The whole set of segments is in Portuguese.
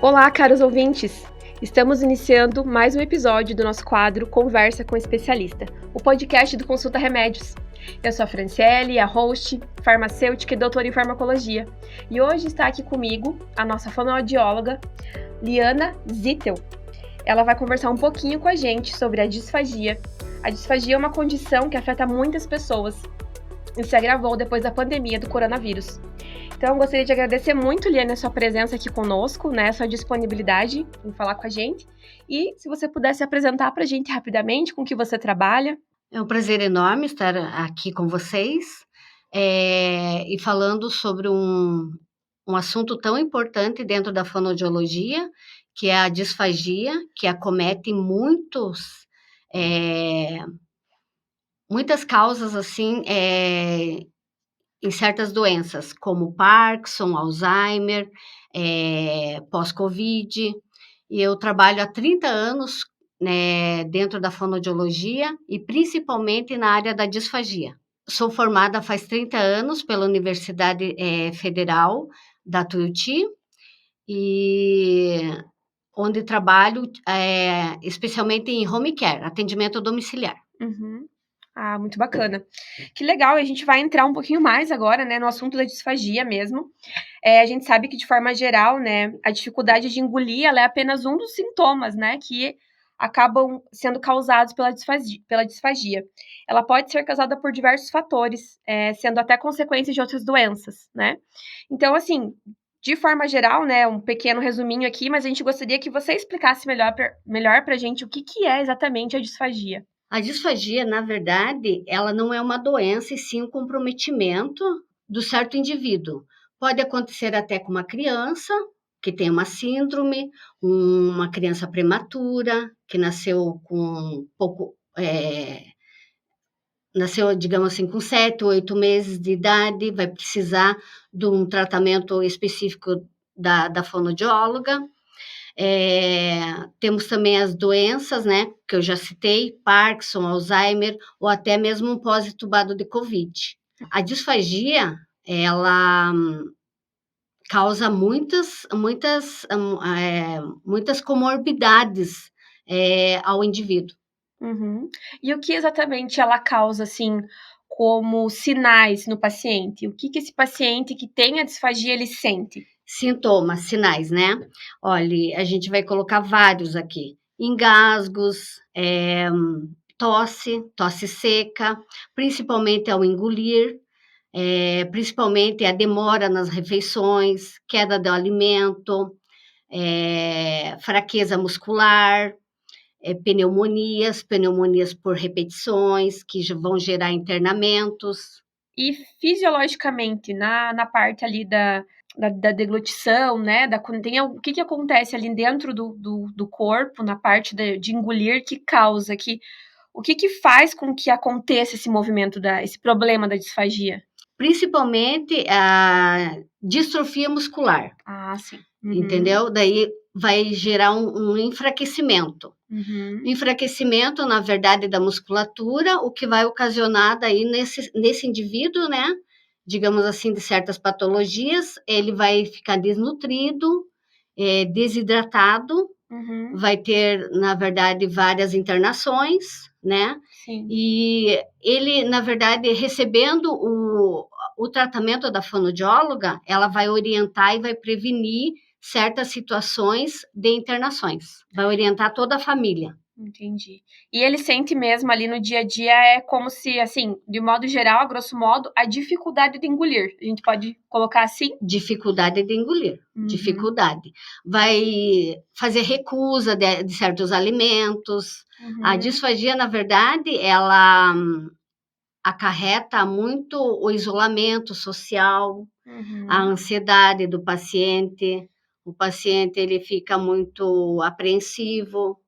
Olá, caros ouvintes! Estamos iniciando mais um episódio do nosso quadro Conversa com Especialista, o podcast do Consulta Remédios. Eu sou a Franciele, a host, farmacêutica e doutora em farmacologia. E hoje está aqui comigo a nossa fonoaudióloga, Liana Zittel. Ela vai conversar um pouquinho com a gente sobre a disfagia. A disfagia é uma condição que afeta muitas pessoas e se agravou depois da pandemia do coronavírus. Então, eu gostaria de agradecer muito, Liana, a sua presença aqui conosco, né, a sua disponibilidade em falar com a gente. E se você pudesse apresentar para a gente rapidamente com que você trabalha. É um prazer enorme estar aqui com vocês e falando sobre um assunto tão importante dentro da fonoaudiologia, que é a disfagia, que acomete muitas causas, assim, em certas doenças, como Parkinson, Alzheimer, pós-Covid. E eu trabalho há 30 anos, né, dentro da fonoaudiologia e principalmente na área da disfagia. Sou formada faz 30 anos pela Universidade Federal da Tuiuti, e onde trabalho especialmente em home care, atendimento domiciliar. Uhum. Ah, muito bacana. Que legal, e a gente vai entrar um pouquinho mais agora, né, no assunto da disfagia mesmo. A gente sabe que, de forma geral, né, a dificuldade de engolir, ela é apenas um dos sintomas, né, que acabam sendo causados pela disfagia. Ela pode ser causada por diversos fatores, sendo até consequência de outras doenças, né. Então, assim, de forma geral, né, um pequeno resuminho aqui, mas a gente gostaria que você explicasse melhor pra gente o que é exatamente a disfagia. A disfagia, na verdade, ela não é uma doença, e sim um comprometimento do certo indivíduo. Pode acontecer até com uma criança que tem uma síndrome, uma criança prematura, que nasceu com pouco, nasceu, digamos assim, com 7, 8 meses de idade, vai precisar de um tratamento específico da fonoaudióloga. Temos também as doenças, né, que eu já citei, Parkinson, Alzheimer, ou até mesmo um pós-entubado de Covid. A disfagia, ela causa muitas comorbidades ao indivíduo. Uhum. E o que exatamente ela causa, assim, como sinais no paciente? O que esse paciente que tem a disfagia, ele sente? Sintomas, sinais, né? Olha, a gente vai colocar vários aqui. Engasgos, tosse seca, principalmente ao engolir, principalmente a demora nas refeições, queda do alimento, fraqueza muscular, pneumonias por repetições, que vão gerar internamentos. E fisiologicamente, na parte ali da deglutição, né? O que acontece ali dentro do corpo, na parte de engolir, que causa, o que faz com que aconteça esse movimento, esse problema da disfagia? Principalmente a distrofia muscular. Ah, sim. Uhum. Entendeu? Daí vai gerar um enfraquecimento. Uhum. Enfraquecimento, na verdade, da musculatura, o que vai ocasionar daí nesse indivíduo, né? Digamos assim, de certas patologias, ele vai ficar desnutrido, desidratado, Uhum. vai ter, na verdade, várias internações, né? Sim. E ele, na verdade, recebendo o tratamento da fonoaudióloga, ela vai orientar e vai prevenir certas situações de internações. Vai orientar toda a família. Entendi. E ele sente mesmo ali no dia a dia, é como se, assim, de modo geral, a grosso modo, a dificuldade de engolir. A gente pode colocar assim? Dificuldade de engolir, dificuldade. Uhum. Vai fazer recusa de certos alimentos. Uhum. A disfagia, na verdade, ela acarreta muito o isolamento social, a ansiedade do paciente. O paciente, ele fica muito apreensivo.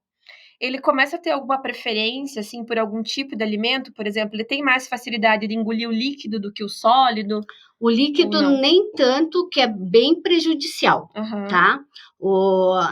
Ele começa a ter alguma preferência, assim, por algum tipo de alimento? Por exemplo, ele tem mais facilidade de engolir o líquido do que o sólido? O líquido nem tanto, que é bem prejudicial, tá?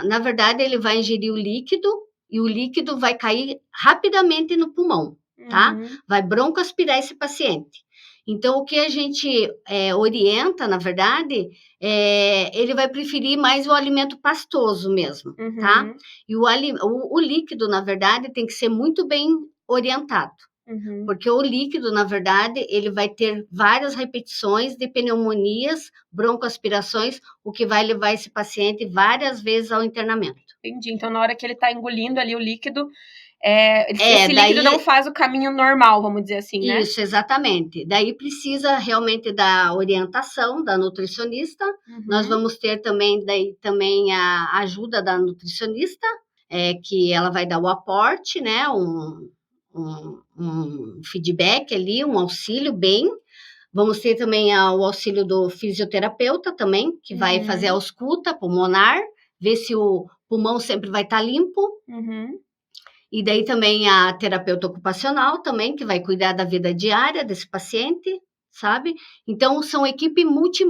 Na verdade, ele vai ingerir o líquido e o líquido vai cair rapidamente no pulmão, tá? Vai broncoaspirar esse paciente. Então, o que a gente orienta, na verdade, ele vai preferir mais o alimento pastoso mesmo, tá? Uhum, E o líquido, na verdade, tem que ser muito bem orientado. uhum. Porque o líquido, na verdade, ele vai ter várias repetições de pneumonias, broncoaspirações, o que vai levar esse paciente várias vezes ao internamento. Entendi. Então, na hora que ele está engolindo ali o líquido, esse líquido não Daí, faz o caminho normal, vamos dizer assim, né? isso, exatamente. Daí precisa realmente da orientação da nutricionista. Nós Uhum, vamos ter também a ajuda da nutricionista, que ela vai dar o aporte, né? Um feedback ali, um auxílio bem. Vamos ter também o auxílio do fisioterapeuta também, que vai fazer a uhum, ausculta pulmonar, ver se o pulmão sempre vai estar limpo. uhum. E daí também a terapeuta ocupacional também, que vai cuidar da vida diária desse paciente, sabe? Então, são equipe multi,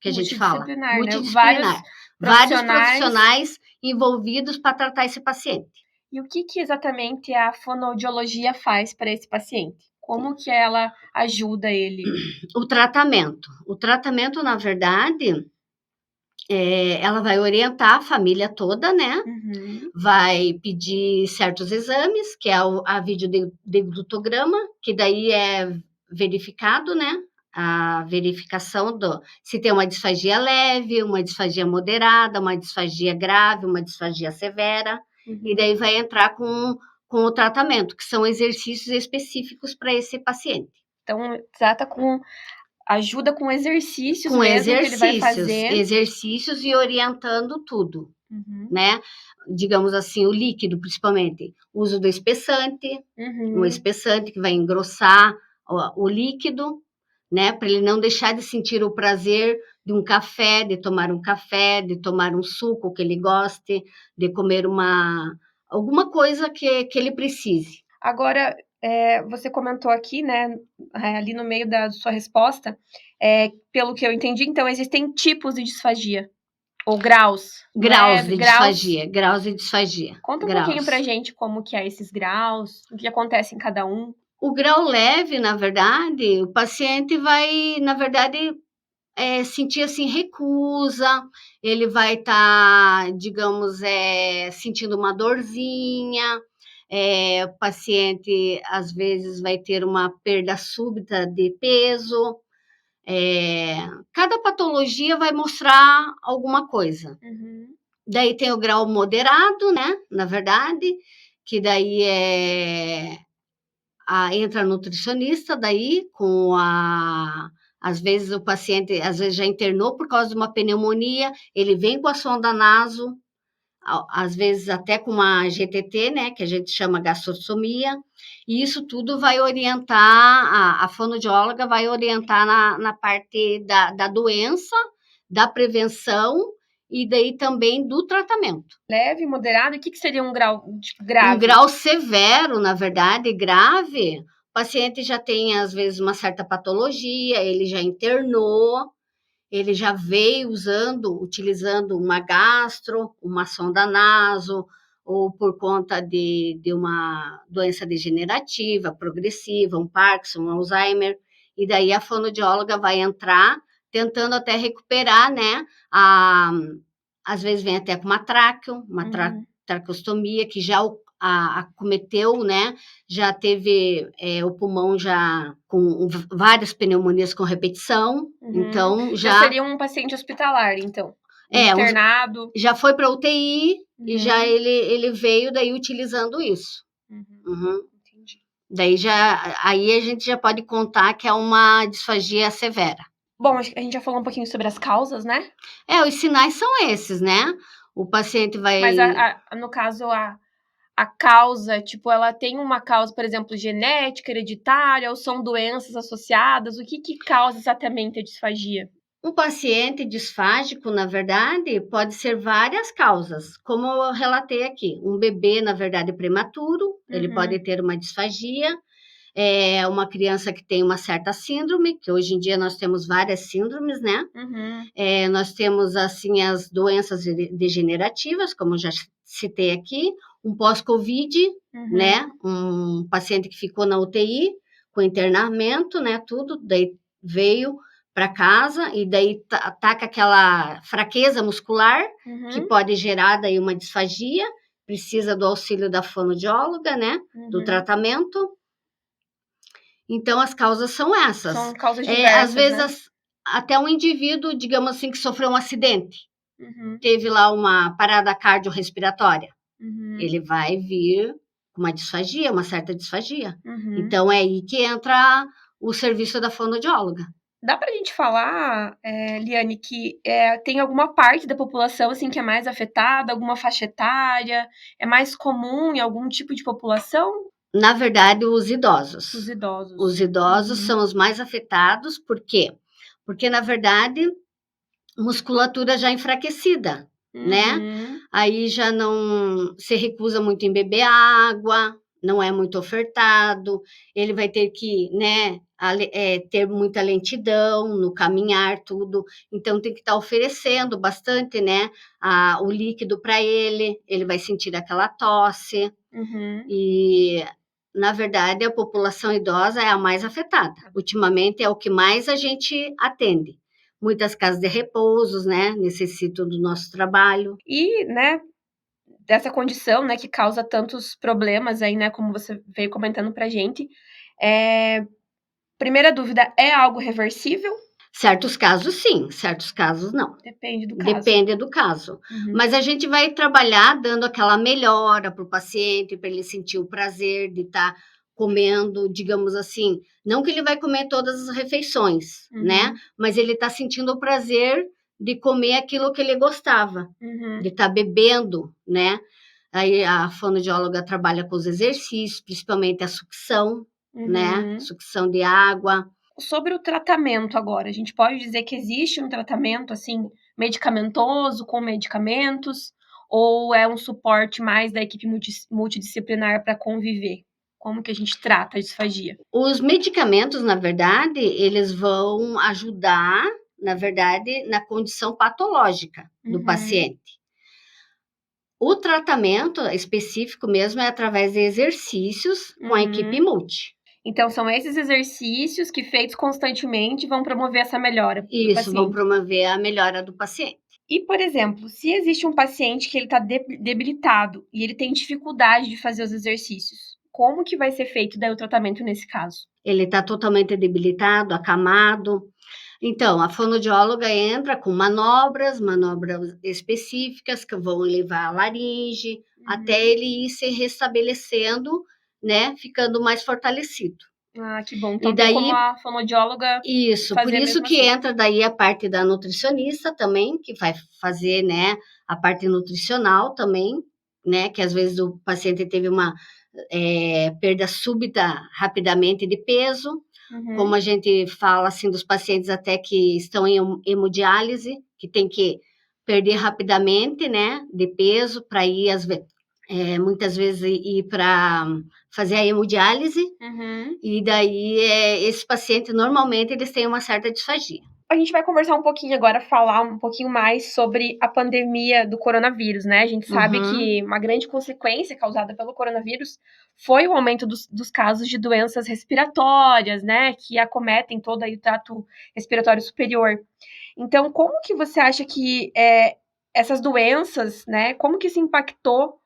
que a gente fala, Multidisciplinar, né? Vários multidisciplinar. Vários profissionais. profissionais envolvidos para tratar esse paciente. E o que exatamente a fonoaudiologia faz para esse paciente? Como que ela ajuda ele? O tratamento, na verdade, ela vai orientar a família toda, né? Uhum, Vai pedir certos exames, que é a videodeglutograma, que daí é verificado, né? A verificação se tem uma disfagia leve, uma disfagia moderada, uma disfagia grave, uma disfagia severa, e uhum. daí vai entrar com o tratamento, que são exercícios específicos para esse paciente. Então, trata com ajuda com exercícios Com mesmo que ele vai exercícios, fazer. exercícios e orientando tudo, Uhum, né? Digamos assim, o líquido, principalmente, uso do espessante, um uhum. espessante que vai engrossar o líquido, né? Para ele não deixar de sentir o prazer de um café, de tomar um suco que ele goste, de comer alguma coisa que ele precise. Agora, você comentou aqui, né, ali no meio da sua resposta, pelo que eu entendi, então existem tipos de disfagia, ou graus, Graus leve, de graus. disfagia, graus de disfagia, Conta um pouquinho pra graus. gente como que é esses graus, o que acontece em cada um. O grau leve, na verdade, o paciente vai, na verdade, sentir assim recusa, ele vai estar, digamos, sentindo uma dorzinha, o paciente às vezes vai ter uma perda súbita de peso. Cada patologia vai mostrar alguma coisa. Uhum, Daí tem o grau moderado, né? Na verdade, que daí entra a nutricionista daí às vezes o paciente às vezes já internou por causa de uma pneumonia, ele vem com a sonda naso, às vezes até com uma GTT, né, que a gente chama gastrostomia, e isso tudo vai orientar, a fonoaudióloga vai orientar na parte da doença, da prevenção e daí também do tratamento. leve, moderado, e o que seria um grau, tipo, Um grave? grau severo, na verdade, grave, o paciente já tem, às vezes, uma certa patologia, ele já internou, ele já veio utilizando uma gastro, uma sonda naso, ou por conta de uma doença degenerativa, progressiva, um Parkinson, um Alzheimer, e daí a fonoaudióloga vai entrar tentando até recuperar, né? Às vezes vem até com uma Uhum. traqueostomia, que já acometeu, né? Já teve o pulmão já com várias pneumonias com repetição, Uhum. então Já seria um paciente hospitalar, então, é, um, internado. já foi para UTI e já Uhum, ele veio daí utilizando isso. uhum, Uhum. entendi. Daí aí a gente já pode contar que é uma disfagia severa. Bom, acho que a gente já falou um pouquinho sobre as causas, né? Os sinais são esses, né? O paciente Mas vai. no caso, a causa, tipo, ela tem uma causa, por exemplo, genética, hereditária, ou são doenças associadas? O que causa exatamente a disfagia? Um paciente disfágico, na verdade, pode ser várias causas, como eu relatei aqui. Um bebê, na verdade, prematuro, ele pode Uhum, ter uma disfagia. Uma criança que tem uma certa síndrome, que hoje em dia nós temos várias síndromes, né? uhum, Nós temos, assim, as doenças degenerativas, como eu já citei aqui, um pós-Covid, uhum, né? Um paciente que ficou na UTI com internamento, né, tudo, daí veio para casa e daí ataca aquela fraqueza muscular, que pode gerar daí uma disfagia, precisa do auxílio da fonoaudióloga, né, do tratamento. Então, as causas são essas. São causas diversas, às vezes, né? até um indivíduo, digamos assim, que sofreu um acidente, teve lá uma parada cardiorrespiratória, ele vai vir com uma disfagia, uma certa disfagia. Então, é aí que entra o serviço da fonoaudióloga. Dá pra gente falar, Liane, que tem alguma parte da população assim, que é mais afetada, alguma faixa etária? É mais comum em algum tipo de população? Na verdade, os idosos. Os idosos. Os idosos são os mais afetados, por quê? Porque, na verdade, musculatura já enfraquecida, né? Aí já não se recusa muito em beber água, não é muito ofertado, ele vai ter que, né, ter muita lentidão no caminhar, tudo. Então, tem que estar oferecendo bastante, né, o líquido para ele vai sentir aquela tosse. E, na verdade, a população idosa é a mais afetada. Ultimamente, é o que mais a gente atende. Muitas casas de repousos, né, necessitam do nosso trabalho. E, né, dessa condição, né, que causa tantos problemas aí, né, como você veio comentando pra gente, primeira dúvida, é algo reversível? Certos casos, sim. Certos casos, não. Depende do caso. Depende do caso. Mas a gente vai trabalhar dando aquela melhora para o paciente, para ele sentir o prazer de estar comendo, digamos assim, não que ele vai comer todas as refeições, né? Mas ele está sentindo o prazer de comer aquilo que ele gostava, de estar bebendo, né? Aí a fonoaudióloga trabalha com os exercícios, principalmente a sucção, né? Sucção de água. Sobre o tratamento agora, a gente pode dizer que existe um tratamento, assim, medicamentoso, com medicamentos, ou é um suporte mais da equipe multidisciplinar para conviver? Como que a gente trata a disfagia? Os medicamentos, na verdade, eles vão ajudar, na verdade, na condição patológica do paciente. O tratamento específico mesmo é através de exercícios com a equipe multi. Então, são esses exercícios que, feitos constantemente, vão promover essa melhora. Isso, vão promover a melhora do paciente. E, por exemplo, se existe um paciente que ele está debilitado e ele tem dificuldade de fazer os exercícios, como que vai ser feito daí o tratamento nesse caso? Ele está totalmente debilitado, acamado. Então, a fonoaudióloga entra com manobras específicas que vão levar a laringe, até ele ir se restabelecendo, né, ficando mais fortalecido. Ah, que bom. Então, daí, tem como a fonoaudióloga isso, por isso que assim. entra daí a parte da nutricionista também, que vai fazer, né, a parte nutricional também, né, que às vezes o paciente teve uma perda súbita rapidamente de peso, como a gente fala, assim, dos pacientes até que estão em hemodiálise, que tem que perder rapidamente, né, de peso para ir, muitas vezes, ir para fazer a hemodiálise, e daí, esses pacientes, normalmente, eles têm uma certa disfagia. A gente vai conversar um pouquinho agora, falar um pouquinho mais sobre a pandemia do coronavírus, né? A gente sabe que uma grande consequência causada pelo coronavírus foi o aumento dos casos de doenças respiratórias, né? Que acometem todo aí o trato respiratório superior. Então, como que você acha que essas doenças, né? Como que isso impactou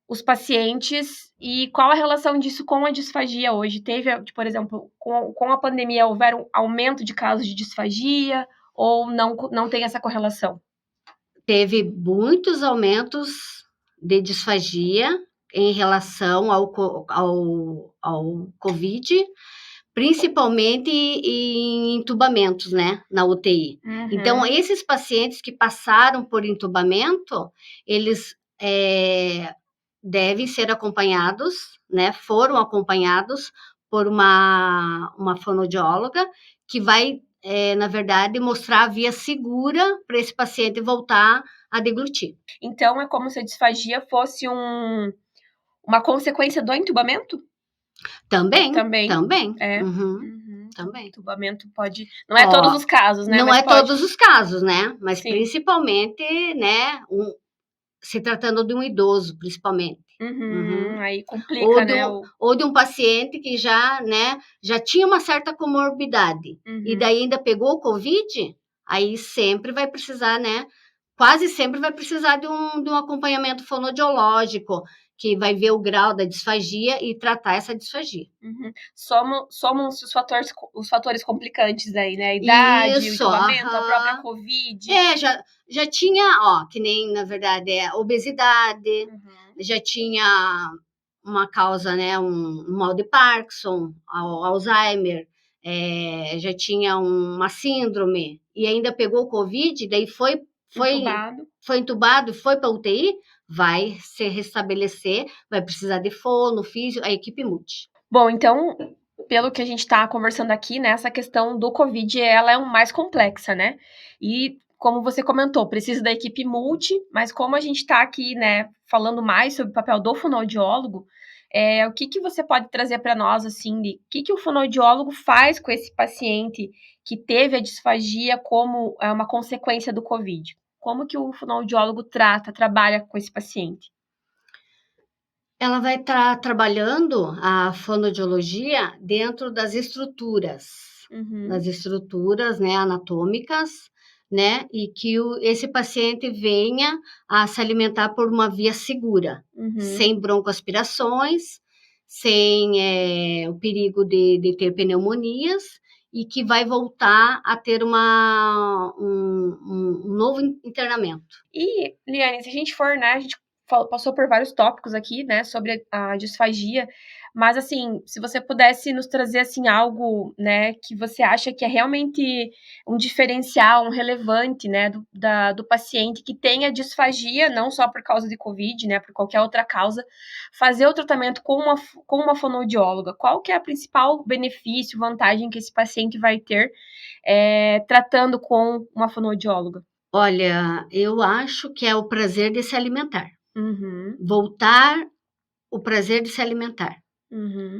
os pacientes e qual a relação disso com a disfagia hoje? Teve, por exemplo, com a pandemia, houver um aumento de casos de disfagia ou não tem essa correlação? Teve muitos aumentos de disfagia em relação ao Covid, principalmente em entubamentos, né, na UTI. Então, esses pacientes que passaram por entubamento, eles devem ser acompanhados, né, foram acompanhados por uma fonoaudióloga que vai, na verdade, mostrar a via segura para esse paciente voltar a deglutir. Então, é como se a disfagia fosse uma consequência do entubamento? Também. Também. Também. Entubamento pode... Não é todos os casos, né? Não é todos os casos, né? Mas principalmente, né, se tratando de um idoso, principalmente. Aí complica, né? Ou de um paciente que já, né, já tinha uma certa comorbidade, e daí ainda pegou o Covid, aí sempre vai precisar, né, quase sempre vai precisar de um acompanhamento fonoaudiológico, que vai ver o grau da disfagia e tratar essa disfagia. Somam-se os fatores complicantes aí, né? A idade, o entubamento, a própria Covid. Já tinha, que nem, na verdade, obesidade, já tinha uma causa, né, um mal de Parkinson, Alzheimer, já tinha uma síndrome, e ainda pegou o Covid, daí foi entubado e foi para UTI, vai se restabelecer, vai precisar de fono, físio, a equipe multi. Bom, então, pelo que a gente está conversando aqui, né, essa questão do Covid, ela é mais complexa, né? E, como você comentou, precisa da equipe multi, mas como a gente está aqui, né, falando mais sobre o papel do fonoaudiólogo, o que você pode trazer para nós, assim, de o que o fonoaudiólogo faz com esse paciente que teve a disfagia como uma consequência do Covid? Como que o fonoaudiólogo trabalha com esse paciente? Ela vai estar trabalhando a fonoaudiologia dentro das estruturas, né, anatômicas, né, e que esse paciente venha a se alimentar por uma via segura, sem broncoaspirações, sem o perigo de ter pneumonias, e que vai voltar a ter um novo internamento. E, Liane, se a gente for, né, a gente passou por vários tópicos aqui, né, sobre a disfagia, mas, assim, se você pudesse nos trazer, assim, algo, né, que você acha que é realmente um diferencial, um relevante, né, do paciente que tem a disfagia, não só por causa de Covid, né, por qualquer outra causa, fazer o tratamento com uma fonoaudióloga, qual que é a principal benefício, vantagem que esse paciente vai ter tratando com uma fonoaudióloga? Olha, eu acho que é o prazer de se alimentar. Voltar o prazer de se alimentar.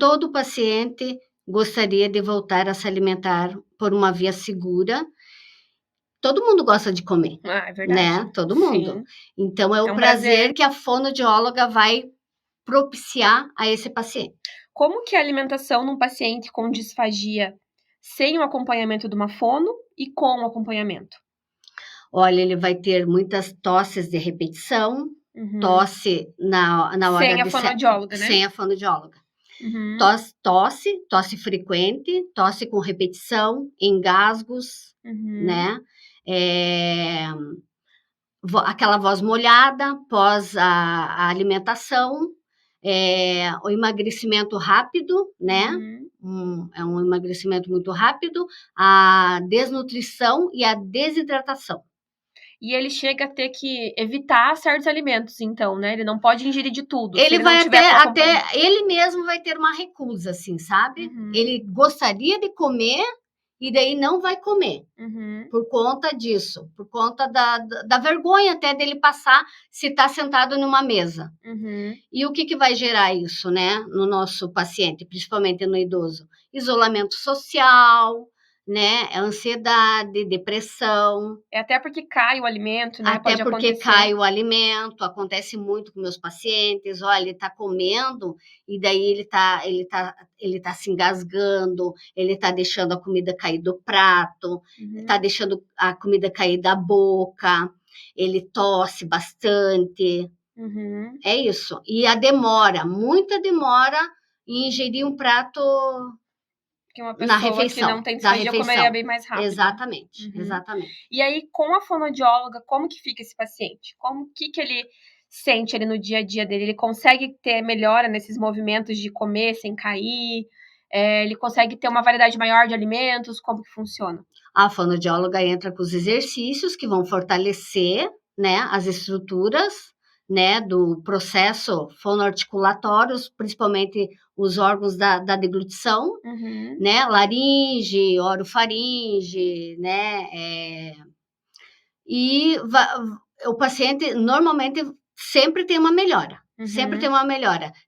Todo paciente gostaria de voltar a se alimentar por uma via segura. Todo mundo gosta de comer. É verdade. Né? Todo mundo. Sim. Então, é o prazer que a fonoaudióloga vai propiciar a esse paciente. Como que é a alimentação num paciente com disfagia sem o acompanhamento de uma fono e com o acompanhamento? Olha, ele vai ter muitas tosses de repetição, tosse na hora sem a fonoaudióloga, né? Sem a fonoaudióloga. Tosse frequente, tosse com repetição, engasgos, né? Aquela voz molhada pós a alimentação, o emagrecimento rápido, né? É um emagrecimento muito rápido, a desnutrição e a desidratação. E ele chega a ter que evitar certos alimentos, então, né? Ele não pode ingerir de tudo. Ele vai até ele mesmo vai ter uma recusa, assim, sabe? Ele gostaria de comer e daí não vai comer por conta disso, por conta da vergonha até dele passar se está sentado numa mesa. E o que vai gerar isso, né, no nosso paciente, principalmente no idoso? Isolamento social, né, ansiedade, depressão. Até porque cai o alimento, né? Até porque cai o alimento, acontece muito com meus pacientes. Olha, ele está comendo e daí ele tá se engasgando, ele está deixando a comida cair do prato, está deixando a comida cair da boca, ele tosse bastante. É isso. E a muita demora em ingerir um prato que uma pessoa que não tem disfagia comeria bem mais rápido. Exatamente. E aí, com a fonoaudióloga, como que fica esse paciente? Que ele sente ali no dia a dia dele? Ele consegue ter melhora nesses movimentos de comer sem cair? Ele consegue ter uma variedade maior de alimentos? Como que funciona? A fonoaudióloga entra com os exercícios que vão fortalecer, né, as estruturas, né, do processo fonoarticulatório, principalmente os órgãos da deglutição, né, laringe, orofaringe, né, e o paciente normalmente sempre tem uma melhora,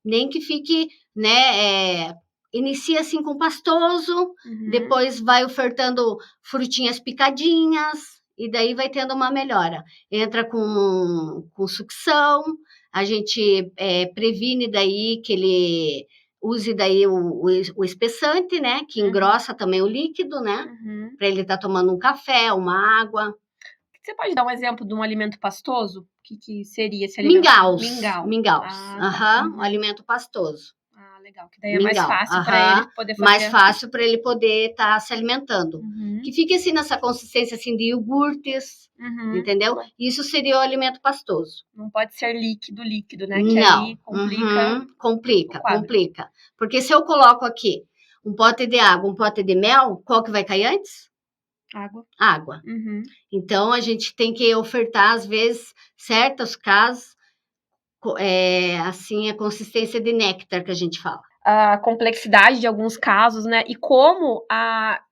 nem que fique, né, inicia assim com pastoso, depois vai ofertando frutinhas picadinhas, e daí vai tendo uma melhora. Entra com sucção, a gente previne daí que ele use daí o espessante, né? Que engrossa também o líquido, né? Para ele estar tomando um café, uma água. Você pode dar um exemplo de um alimento pastoso? O que seria esse alimento? Mingau. Um alimento pastoso. Ah, legal. Que daí é mais fácil para ele poder fazer. Mais fácil para ele poder estar se alimentando. Que fique assim nessa consistência assim de iogurtes, entendeu? Isso seria o alimento pastoso. Não pode ser líquido, né? Que não. Aí complica. Complica. Porque se eu coloco aqui um pote de água, um pote de mel, qual que vai cair antes? Água. Então, a gente tem que ofertar, às vezes, certos casos, assim, a consistência de néctar que a gente fala. A complexidade de alguns casos, né? E como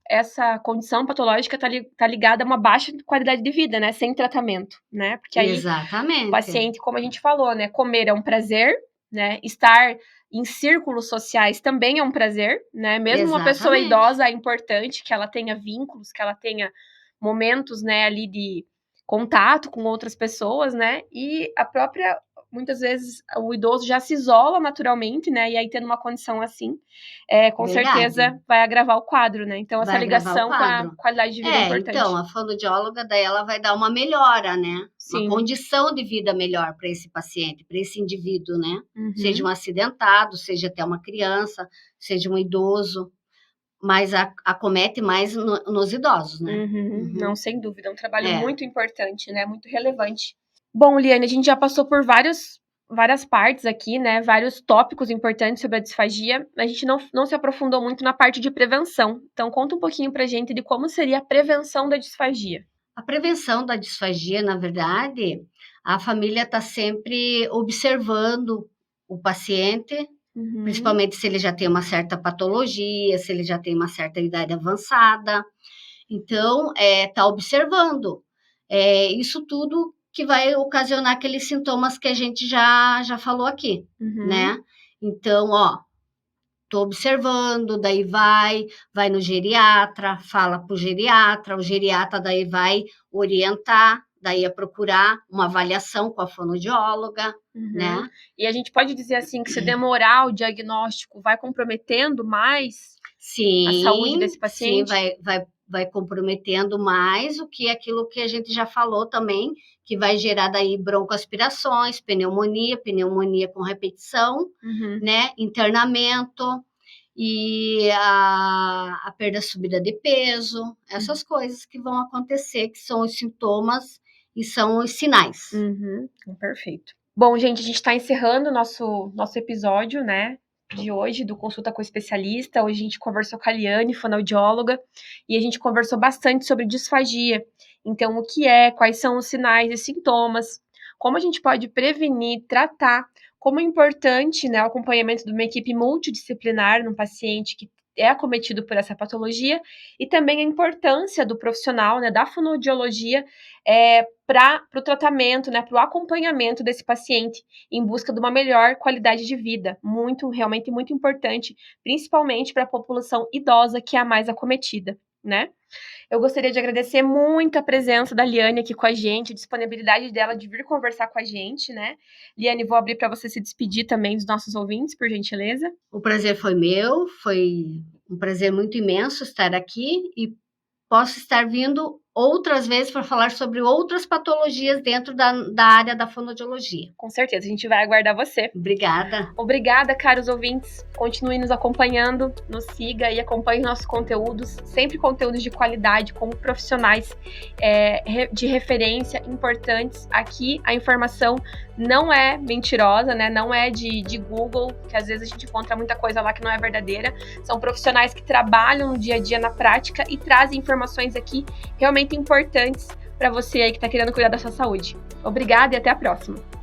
essa condição patológica tá ligada a uma baixa qualidade de vida, né? Sem tratamento, né? Porque aí Exatamente. O paciente, como a gente falou, né? Comer é um prazer, né? Estar em círculos sociais também é um prazer, né? Mesmo uma pessoa idosa é importante que ela tenha vínculos, que ela tenha momentos, né, ali de contato com outras pessoas, né? E muitas vezes o idoso já se isola naturalmente, né? E aí tendo uma condição assim, com certeza vai agravar o quadro, né? Então essa ligação com a qualidade de vida é importante. Então, a fonoaudióloga daí ela vai dar uma melhora, né? Sim. Uma condição de vida melhor para esse paciente, para esse indivíduo, né? Seja um acidentado, seja até uma criança, seja um idoso. Mas acomete mais nos idosos, né? Não, sem dúvida. É um trabalho muito importante, né? Muito relevante. Bom, Liane, a gente já passou por várias partes aqui, né? Vários tópicos importantes sobre a disfagia. A gente não se aprofundou muito na parte de prevenção. Então, conta um pouquinho pra gente de como seria a prevenção da disfagia. A prevenção da disfagia, na verdade, a família está sempre observando o paciente, principalmente se ele já tem uma certa patologia, se ele já tem uma certa idade avançada. Então, tá observando. Isso tudo que vai ocasionar aqueles sintomas que a gente já falou aqui, né? Então, tô observando, daí vai no geriatra, fala pro geriatra, o geriatra daí vai orientar, daí a procurar uma avaliação com a fonoaudióloga, né? E a gente pode dizer assim que se demorar o diagnóstico vai comprometendo mais a saúde desse paciente? Sim, vai comprometendo mais o que aquilo que a gente já falou também, que vai gerar daí broncoaspirações, pneumonia com repetição, né? Internamento e a perda subida de peso, essas coisas que vão acontecer, que são os sintomas e são os sinais. Perfeito. Bom, gente, a gente está encerrando o nosso episódio, né? De hoje, do Consulta com o Especialista. Hoje a gente conversou com a Liane, fonoaudióloga, e a gente conversou bastante sobre disfagia. Então, o que quais são os sinais e sintomas, como a gente pode prevenir, tratar, como é importante, né, o acompanhamento de uma equipe multidisciplinar num paciente que é acometido por essa patologia, e também a importância do profissional, né, da fonoaudiologia para o tratamento, né, para o acompanhamento desse paciente em busca de uma melhor qualidade de vida. Realmente muito importante, principalmente para a população idosa, que é a mais acometida, né? Eu gostaria de agradecer muito a presença da Liane aqui com a gente, a disponibilidade dela de vir conversar com a gente, né? Liane, vou abrir para você se despedir também dos nossos ouvintes, por gentileza. O prazer foi meu, foi um prazer muito imenso estar aqui e posso estar vindo outras vezes para falar sobre outras patologias dentro da área da fonoaudiologia. Com certeza, a gente vai aguardar você. Obrigada. Obrigada, caros ouvintes. Continue nos acompanhando, nos siga e acompanhe nossos conteúdos, sempre conteúdos de qualidade, com profissionais de referência importantes. Aqui a informação não é mentirosa, né? Não é de Google, que às vezes a gente encontra muita coisa lá que não é verdadeira. São profissionais que trabalham no dia a dia na prática e trazem informações aqui realmente importantes para você aí que está querendo cuidar da sua saúde. Obrigada e até a próxima!